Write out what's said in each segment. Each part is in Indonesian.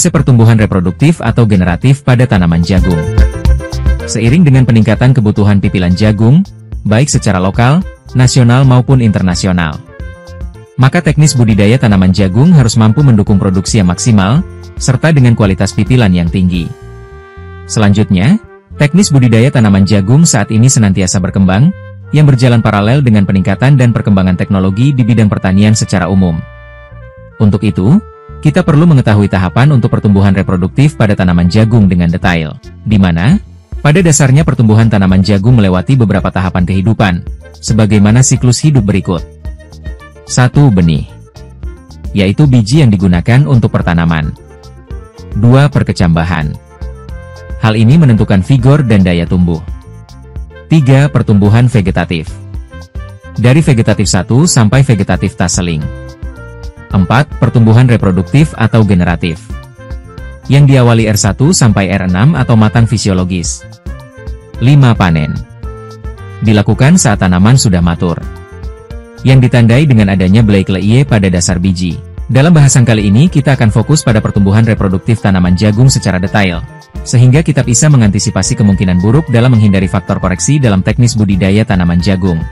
Fase pertumbuhan reproduktif atau generatif pada tanaman jagung. Seiring dengan peningkatan kebutuhan pipilan jagung, baik secara lokal, nasional maupun internasional, maka teknis budidaya tanaman jagung harus mampu mendukung produksi yang maksimal, serta dengan kualitas pipilan yang tinggi. Selanjutnya, teknis budidaya tanaman jagung saat ini senantiasa berkembang, yang berjalan paralel dengan peningkatan dan perkembangan teknologi di bidang pertanian secara umum. Untuk itu, kita perlu mengetahui tahapan untuk pertumbuhan reproduktif pada tanaman jagung dengan detail, di mana, pada dasarnya pertumbuhan tanaman jagung melewati beberapa tahapan kehidupan, sebagaimana siklus hidup berikut. 1. Benih, yaitu biji yang digunakan untuk pertanaman. 2. Perkecambahan. Hal ini menentukan vigor dan daya tumbuh. 3. Pertumbuhan vegetatif. Dari vegetatif 1 sampai vegetatif tasseling. 4. Pertumbuhan reproduktif atau generatif, yang diawali R1 sampai R6 atau matang fisiologis. 5. Panen. Dilakukan saat tanaman sudah matur, yang ditandai dengan adanya blai kleye pada dasar biji. Dalam bahasan kali ini kita akan fokus pada pertumbuhan reproduktif tanaman jagung secara detail, sehingga kita bisa mengantisipasi kemungkinan buruk dalam menghindari faktor koreksi dalam teknis budidaya tanaman jagung.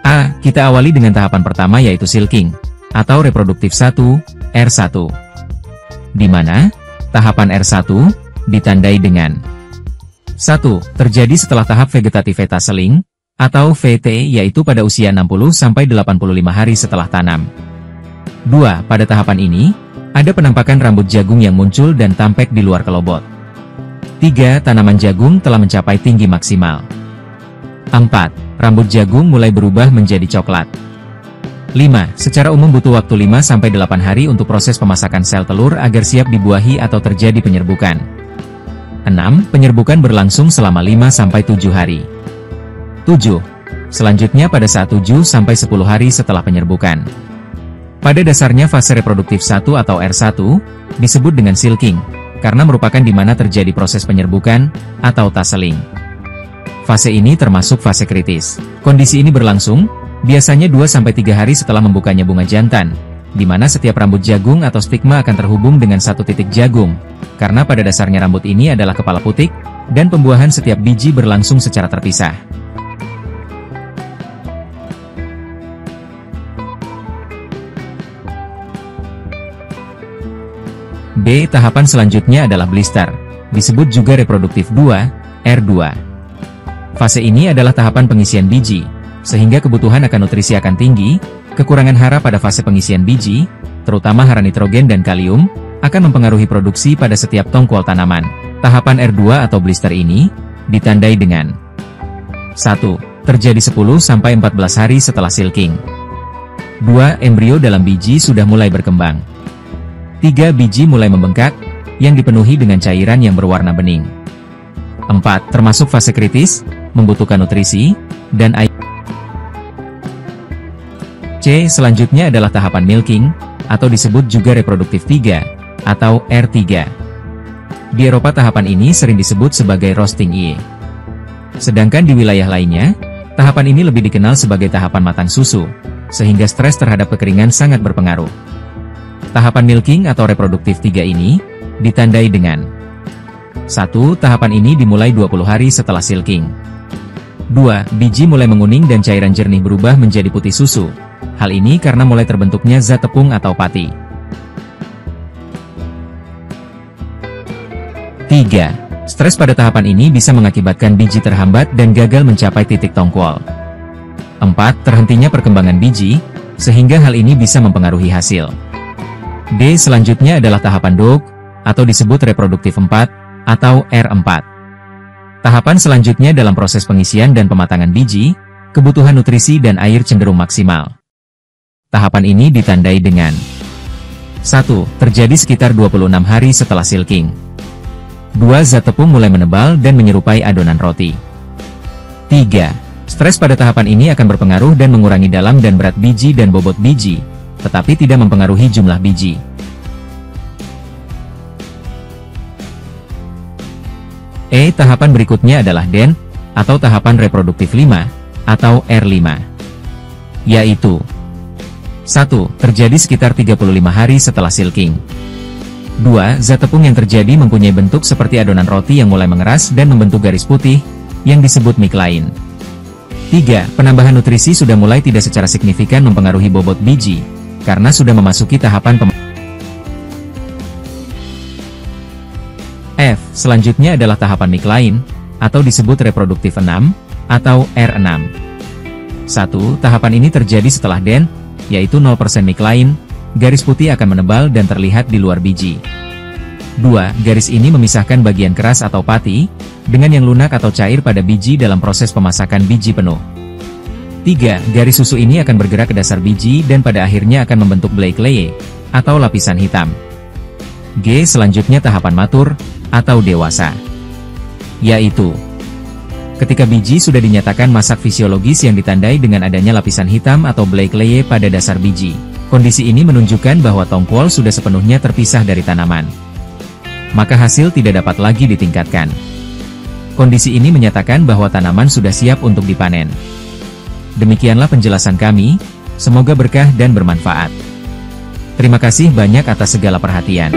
A. Kita awali dengan tahapan pertama yaitu silking, atau reproduktif 1, R1. Di mana, tahapan R1, ditandai dengan 1. Terjadi setelah tahap vegetatif tasseling, atau VT yaitu pada usia 60-85 hari setelah tanam. 2. Pada tahapan ini, ada penampakan rambut jagung yang muncul dan tampek di luar kelobot. 3. Tanaman jagung telah mencapai tinggi maksimal. 4. Rambut jagung mulai berubah menjadi coklat. 5. Secara umum butuh waktu 5-8 hari untuk proses pemasakan sel telur agar siap dibuahi atau terjadi penyerbukan. 6. Penyerbukan berlangsung selama 5-7 hari. 7. Selanjutnya pada saat 7-10 hari setelah penyerbukan. Pada dasarnya fase reproduktif 1 atau R1, disebut dengan silking, karena merupakan di mana terjadi proses penyerbukan, atau tasseling. Fase ini termasuk fase kritis. Kondisi ini berlangsung, biasanya 2-3 hari setelah membukanya bunga jantan, di mana setiap rambut jagung atau stigma akan terhubung dengan satu titik jagung, karena pada dasarnya rambut ini adalah kepala putik, dan pembuahan setiap biji berlangsung secara terpisah. B. Tahapan selanjutnya adalah blister, disebut juga reproduktif 2, R2. Fase ini adalah tahapan pengisian biji, sehingga kebutuhan akan nutrisi akan tinggi, kekurangan hara pada fase pengisian biji, terutama hara nitrogen dan kalium, akan mempengaruhi produksi pada setiap tongkol tanaman. Tahapan R2 atau blister ini, ditandai dengan 1. Terjadi 10-14 hari setelah silking. 2. Embrio dalam biji sudah mulai berkembang. 3. Biji mulai membengkak, yang dipenuhi dengan cairan yang berwarna bening. 4. Termasuk fase kritis, membutuhkan nutrisi, dan air. C. Selanjutnya adalah tahapan milking, atau disebut juga reproduktif 3, atau R3. Di Eropa tahapan ini sering disebut sebagai roasting IE. Sedangkan di wilayah lainnya, tahapan ini lebih dikenal sebagai tahapan matang susu, sehingga stres terhadap kekeringan sangat berpengaruh. Tahapan milking atau reproduktif 3 ini, ditandai dengan 1. Tahapan ini dimulai 20 hari setelah silking. 2. Biji mulai menguning dan cairan jernih berubah menjadi putih susu. Hal ini karena mulai terbentuknya zat tepung atau pati. 3. Stres pada tahapan ini bisa mengakibatkan biji terhambat dan gagal mencapai titik tongkol. 4. Terhentinya perkembangan biji, sehingga hal ini bisa mempengaruhi hasil. D. Selanjutnya adalah tahapan dog, atau disebut reproduktif 4, atau R4. Tahapan selanjutnya dalam proses pengisian dan pematangan biji, kebutuhan nutrisi dan air cenderung maksimal. Tahapan ini ditandai dengan 1. Terjadi sekitar 26 hari setelah silking. 2. Zat tepung mulai menebal dan menyerupai adonan roti. 3. Stres pada tahapan ini akan berpengaruh dan mengurangi dalam dan berat biji dan bobot biji, tetapi tidak mempengaruhi jumlah biji. E. Tahapan berikutnya adalah DEN, atau tahapan reproduktif 5, atau R5. Yaitu 1. Terjadi sekitar 35 hari setelah silking. 2. Zat tepung yang terjadi mempunyai bentuk seperti adonan roti yang mulai mengeras dan membentuk garis putih, yang disebut micline. 3. Penambahan nutrisi sudah mulai tidak secara signifikan mempengaruhi bobot biji, karena sudah memasuki tahapan F. Selanjutnya adalah tahapan micline, atau disebut reproduktif 6, atau R6. 1. Tahapan ini terjadi setelah DEN, yaitu 0% micline, garis putih akan menebal dan terlihat di luar biji. 2. Garis ini memisahkan bagian keras atau pati, dengan yang lunak atau cair pada biji dalam proses pemasakan biji penuh. 3. Garis susu ini akan bergerak ke dasar biji dan pada akhirnya akan membentuk black layer, atau lapisan hitam. G. Selanjutnya tahapan matur, atau dewasa. Yaitu, ketika biji sudah dinyatakan masak fisiologis yang ditandai dengan adanya lapisan hitam atau black layer pada dasar biji. Kondisi ini menunjukkan bahwa tongkol sudah sepenuhnya terpisah dari tanaman. Maka hasil tidak dapat lagi ditingkatkan. Kondisi ini menyatakan bahwa tanaman sudah siap untuk dipanen. Demikianlah penjelasan kami, semoga berkah dan bermanfaat. Terima kasih banyak atas segala perhatian.